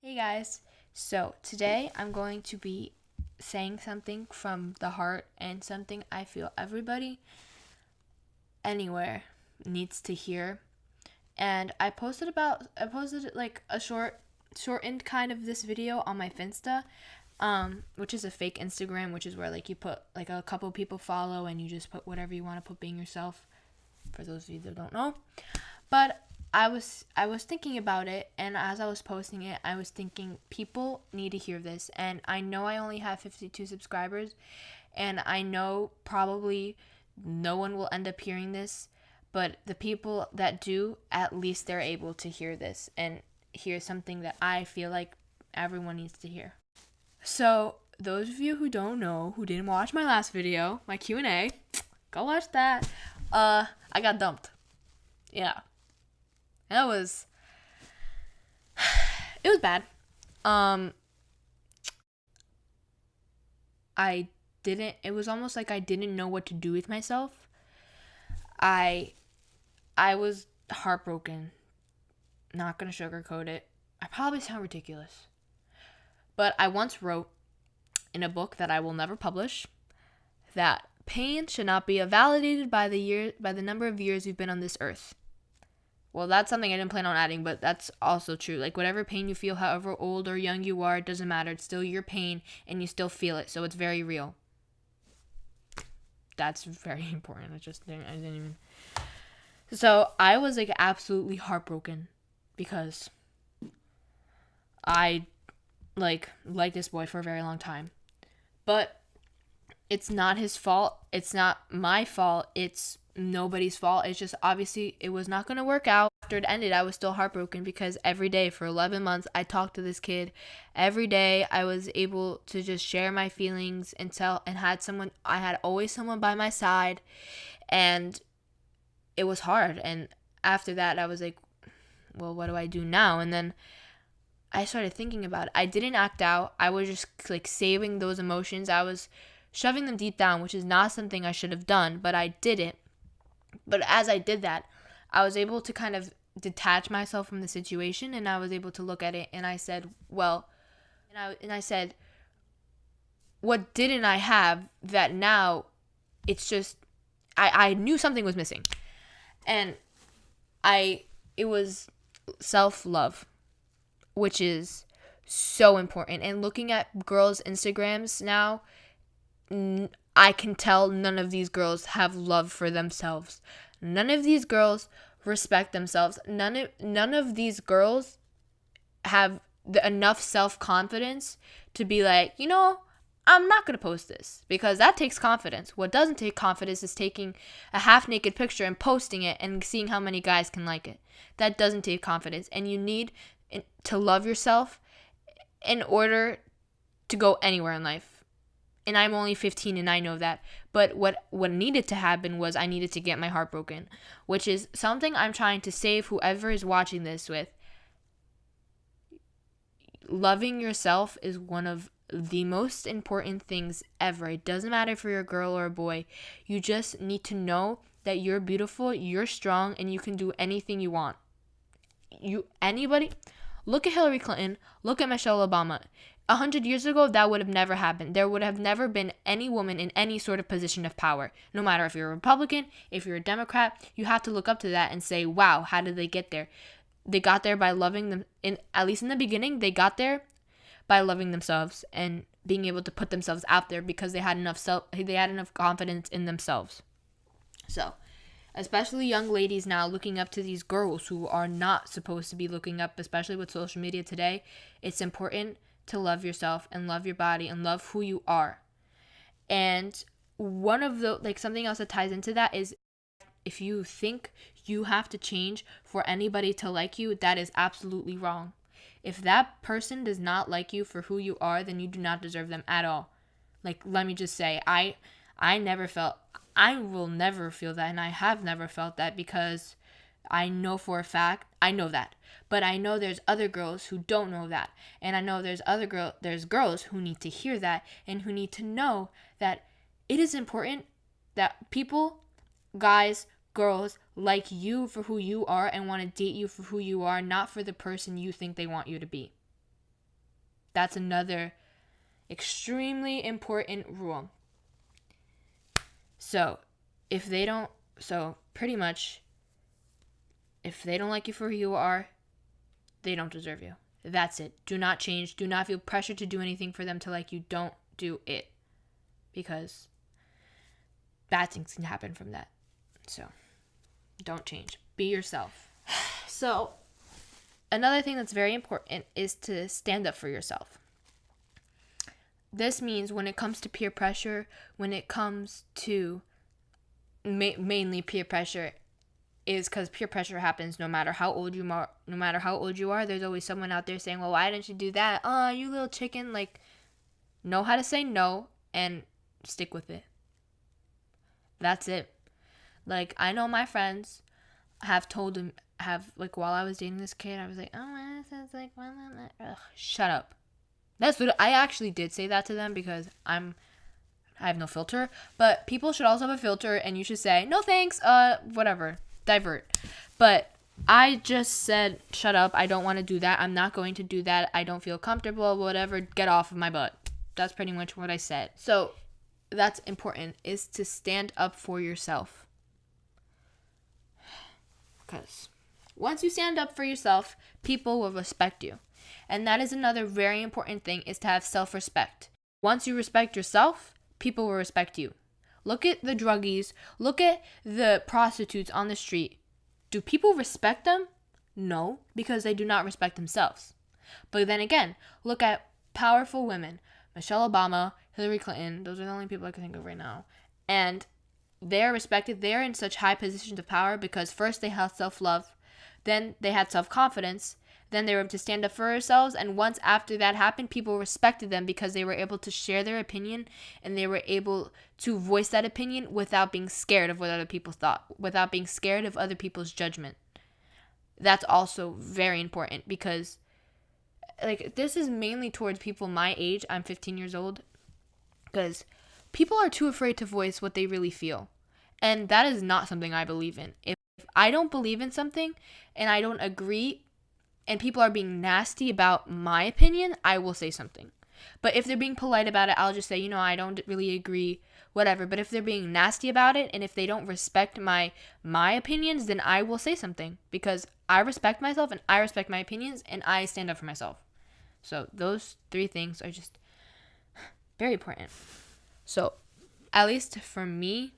Hey guys, so today I'm going to be saying something from the heart and something I feel everybody anywhere needs to hear. And I posted like a shortened kind of this video on my Finsta, which is a fake Instagram, which is where like you put like a couple people follow and you just put whatever you want to put being yourself, for those of you that don't know. But I was thinking about it, and as I was posting it, I was thinking people need to hear this. And I know I only have 52 subscribers, and I know probably no one will end up hearing this, but the people that do, at least they're able to hear this and hear something that I feel like everyone needs to hear. So, those of you who don't know, who didn't watch my last video, my Q&A, go watch that. I got dumped. Yeah. That was it was bad. I didn't it was almost like I didn't know what to do with myself. I I was heartbroken. Not going to sugarcoat it. I probably sound ridiculous. But I once wrote in a book that I will never publish that pain should not be validated by the number of years you've been on this earth. Well, that's something I didn't plan on adding, but that's also true. Like, whatever pain you feel, however old or young you are, it doesn't matter. It's still your pain, and you still feel it, so it's very real. That's very important. I didn't even. So, I was, like, absolutely heartbroken because I, liked this boy for a very long time. But it's not his fault. It's not my fault. It's nobody's fault. It's just obviously it was not going to work out. After it ended, I was still heartbroken because every day for 11 months I talked to this kid. Every day I was able to just share my feelings and I had always someone by my side, and it was hard. And after that I was like, well, what do I do now? And then I started thinking about it. I didn't act out. I was just like saving those emotions. I was shoving them deep down, which is not something I should have done, but I did it. But as I did that, I was able to kind of detach myself from the situation, and I was able to look at it, and I said, well, and I said, what didn't I have that now it's just I knew something was missing. And it was self-love, which is so important. And looking at girls' Instagrams now, I can tell none of these girls have love for themselves. None of these girls respect themselves. None of these girls have enough self-confidence to be like, I'm not going to post this, because that takes confidence. What doesn't take confidence is taking a half-naked picture and posting it and seeing how many guys can like it. That doesn't take confidence, and you need to love yourself in order to go anywhere in life. And I'm only 15 and I know that. But what needed to happen was I needed to get my heart broken, which is something I'm trying to save whoever is watching this with. Loving yourself is one of the most important things ever. It doesn't matter if you're a girl or a boy. You just need to know that you're beautiful, you're strong, and you can do anything you want. Anybody, look at Hillary Clinton, look at Michelle Obama. 100 years ago, that would have never happened. There would have never been any woman in any sort of position of power. No matter if you're a Republican, if you're a Democrat, you have to look up to that and say, wow, how did they get there? They got there by loving them. At least in the beginning, they got there by loving themselves and being able to put themselves out there because they had enough confidence in themselves. So, especially young ladies now looking up to these girls who are not supposed to be looking up, especially with social media today, it's important to love yourself and love your body and love who you are. And one of the, something else that ties into that is, if you think you have to change for anybody to like you, that is absolutely wrong. If that person does not like you for who you are, then you do not deserve them at all. Let me just say, I will never feel that, and I have never felt that, because I know for a fact, I know that. But I know there's other girls who don't know that. And I know there's girls who need to hear that and who need to know that it is important that people, guys, girls, like you for who you are and want to date you for who you are, not for the person you think they want you to be. That's another extremely important rule. So pretty much, if they don't like you for who you are, they don't deserve you. That's it. Do not change. Do not feel pressure to do anything for them to like you. Don't do it. Because bad things can happen from that. So, don't change. Be yourself. So, another thing that's very important is to stand up for yourself. This means when it comes to peer pressure, when it comes to mainly peer pressure, is because peer pressure happens no matter how old you are. No matter how old you are, there's always someone out there saying, well, why didn't you do that? Oh, you little chicken. Like, know how to say no and stick with it. That's it. Like, I know my friends have told them, while I was dating this kid, I was like, oh, this is like, ugh, shut up. That's what I actually did say that to them because I have no filter. But people should also have a filter, and you should say, no thanks, whatever, divert. But I just said, shut up, I don't want to do that. I'm not going to do that. I don't feel comfortable, whatever, get off of my butt. That's pretty much what I said. So that's important, is to stand up for yourself. Because once you stand up for yourself, people will respect you. And that is another very important thing, is to have self-respect. Once you respect yourself, people will respect you. Look at the druggies. Look at the prostitutes on the street. Do people respect them? No, because they do not respect themselves. But then again, look at powerful women. Michelle Obama, Hillary Clinton, those are the only people I can think of right now. And they're respected. They're in such high positions of power because first they had self-love, then they had self-confidence, then they were able to stand up for themselves, and once after that happened, people respected them because they were able to share their opinion and they were able to voice that opinion without being scared of what other people thought, without being scared of other people's judgment. That's also very important because, like, this is mainly towards people my age. I'm 15 years old, because people are too afraid to voice what they really feel, and that is not something I believe in. If I don't believe in something and I don't agree, and people are being nasty about my opinion, I will say something. But if they're being polite about it, I'll just say, I don't really agree, whatever. But if they're being nasty about it, and if they don't respect my opinions, then I will say something. Because I respect myself, and I respect my opinions, and I stand up for myself. So those 3 things are just very important. So, at least for me,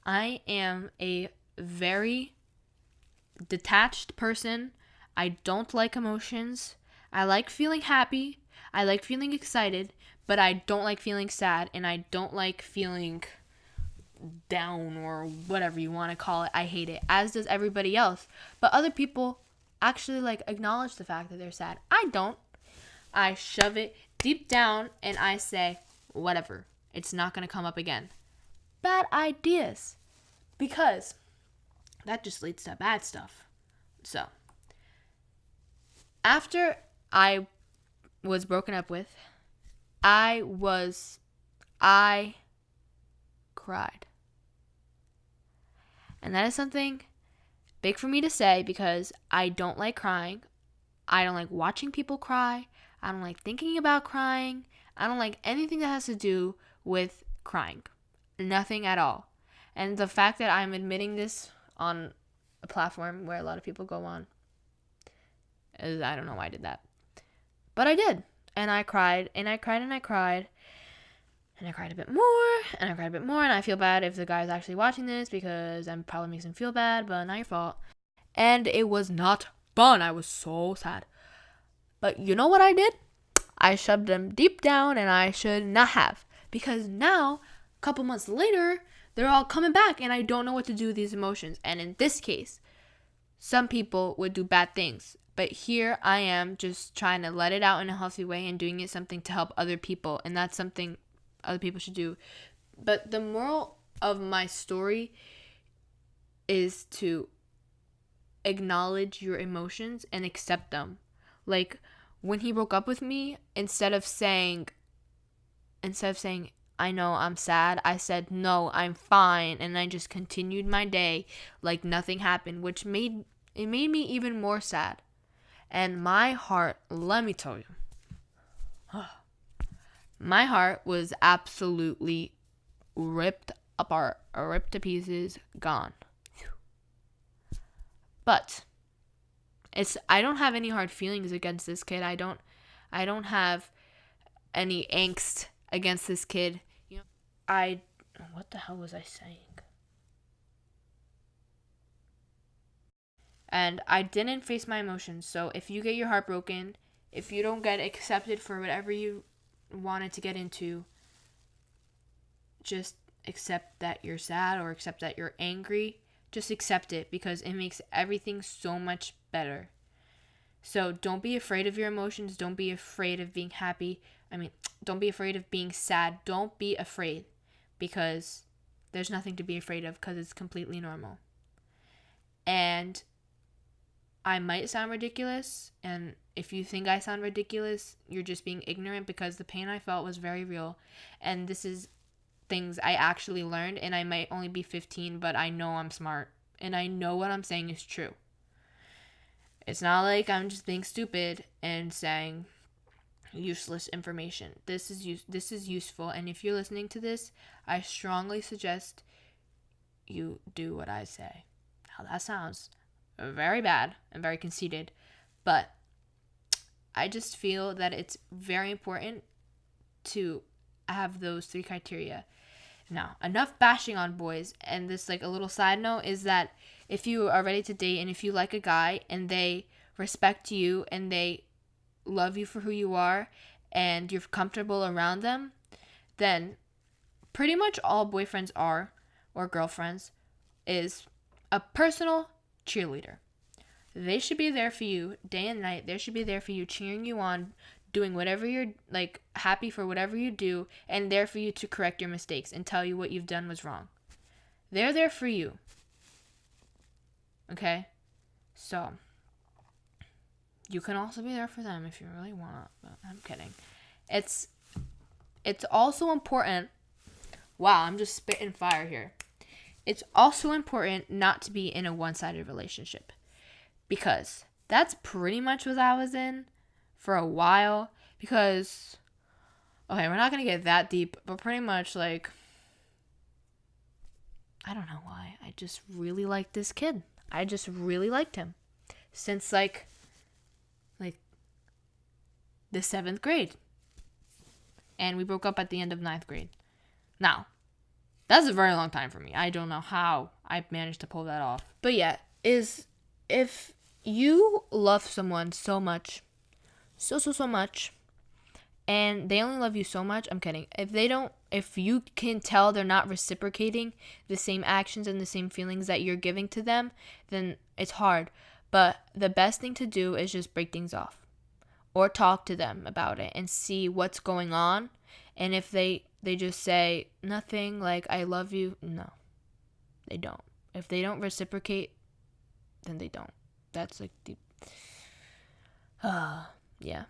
I am a very detached person. I don't like emotions. I like feeling happy. I like feeling excited, but I don't like feeling sad, and I don't like feeling down or whatever you want to call it. I hate it, as does everybody else. But other people actually acknowledge the fact that they're sad. I don't. I shove it deep down and I say, whatever. It's not going to come up again. Bad ideas. Because that just leads to bad stuff. So, after I was broken up with, I cried. And that is something big for me to say because I don't like crying. I don't like watching people cry. I don't like thinking about crying. I don't like anything that has to do with crying. Nothing at all. And the fact that I'm admitting this on a platform where a lot of people go on, I don't know why I did that. But I did. And I cried, and I cried, and I cried. And I cried a bit more, and I cried a bit more, and I feel bad if the guy's actually watching this because that probably makes him feel bad, but not your fault. And it was not fun. I was so sad. But you know what I did? I shoved them deep down, and I should not have. Because now, a couple months later, they're all coming back, and I don't know what to do with these emotions. And in this case, some people would do bad things. But here I am just trying to let it out in a healthy way and doing it something to help other people. And that's something other people should do. But the moral of my story is to acknowledge your emotions and accept them. Like, when he broke up with me, instead of saying, I know I'm sad, I said, no, I'm fine. And I just continued my day like nothing happened, which made me even more sad. And my heart, let me tell you, My heart was absolutely ripped apart, ripped to pieces, gone. But I don't have any hard feelings against this kid. I don't have any angst against this kid. What the hell was I saying? And I didn't face my emotions. So if you get your heart broken, if you don't get accepted for whatever you wanted to get into, just accept that you're sad or accept that you're angry. Just accept it, because it makes everything so much better. So don't be afraid of your emotions. Don't be afraid of being happy. Don't be afraid of being sad. Don't be afraid, because there's nothing to be afraid of, because it's completely normal. And I might sound ridiculous, and if you think I sound ridiculous, you're just being ignorant, because the pain I felt was very real, and this is things I actually learned, and I might only be 15, but I know I'm smart, and I know what I'm saying is true. It's not like I'm just being stupid and saying useless information. This is useful, and if you're listening to this, I strongly suggest you do what I say. Now that sounds very bad and very conceited, but I just feel that it's very important to have those 3 criteria. Now, enough bashing on boys, and this, like, a little side note is that if you are ready to date and if you like a guy and they respect you and they love you for who you are and you're comfortable around them, then pretty much all boyfriends are, or girlfriends, is a personal cheerleader. They should be there for you day and night. They should be there for you, cheering you on, doing whatever you're, like, happy for whatever you do, and there for you to correct your mistakes and tell you what you've done was wrong. They're there for you. Okay? So, you can also be there for them if you really want, but I'm kidding. It's also important. Wow, I'm just spitting fire here. It's also important not to be in a one-sided relationship, because that's pretty much what I was in for a while. Because, okay, we're not going to get that deep, but pretty much, like, I don't know why, I just really liked this kid. I just really liked him since, like the 7th grade. And we broke up at the end of 9th grade. Now, that's a very long time for me. I don't know how I managed to pull that off. But yeah, if you love someone so much, so much, and they only love you so much, I'm kidding. If you can tell they're not reciprocating the same actions and the same feelings that you're giving to them, then it's hard. But the best thing to do is just break things off, or talk to them about it and see what's going on. And if they just say nothing, like, I love you, no, they don't. If they don't reciprocate, then they don't. That's like the yeah.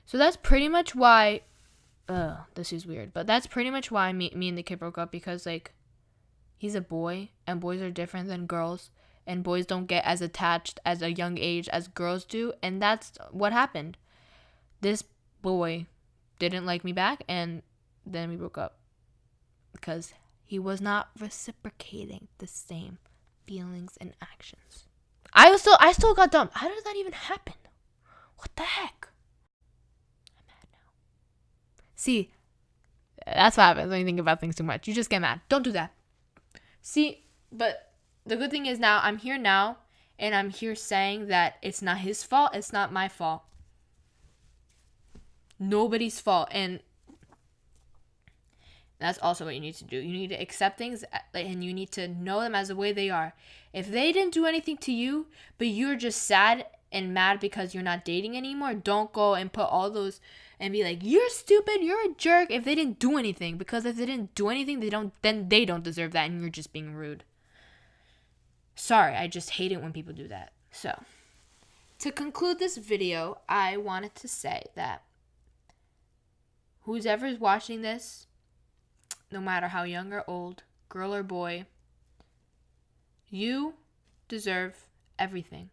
So that's pretty much why this is weird, but that's pretty much why me and the kid broke up, because, like, he's a boy and boys are different than girls, and boys don't get as attached at a young age as girls do, and that's what happened. This boy didn't like me back, and then we broke up because he was not reciprocating the same feelings and actions. I still got dumped. How did that even happen? What the heck? I'm mad now. See, that's what happens when you think about things too much. You just get mad. Don't do that. See, but the good thing is now I'm here now, and I'm here saying that it's not his fault. It's not my fault. Nobody's fault. And that's also what you need to do. You need to accept things, and you need to know them as the way they are. If they didn't do anything to you, but you're just sad and mad because you're not dating anymore, don't go and put all those and be like, you're stupid, you're a jerk, if they didn't do anything. Because if they didn't do anything, they don't deserve that, and you're just being rude. Sorry, I just hate it when people do that. So, to conclude this video, I wanted to say that who's ever watching this, no matter how young or old, girl or boy, you deserve everything.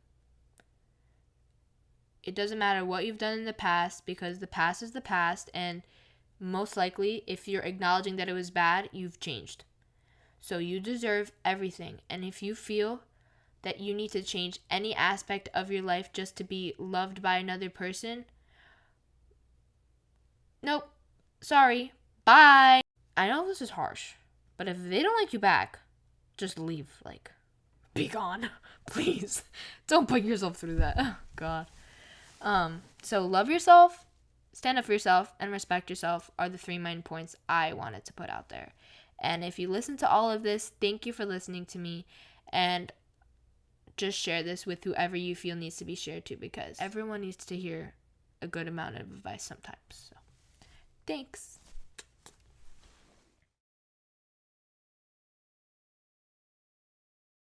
It doesn't matter what you've done in the past, because the past is the past, and most likely, if you're acknowledging that it was bad, you've changed. So you deserve everything. And if you feel that you need to change any aspect of your life just to be loved by another person, nope. Sorry. Bye. I know this is harsh, but if they don't like you back, just leave. Like, be gone. Please. Don't put yourself through that. Oh, God. So love yourself, stand up for yourself, and respect yourself are the 3 main points I wanted to put out there. And if you listen to all of this, thank you for listening to me, and just share this with whoever you feel needs to be shared to, because everyone needs to hear a good amount of advice sometimes. So, thanks.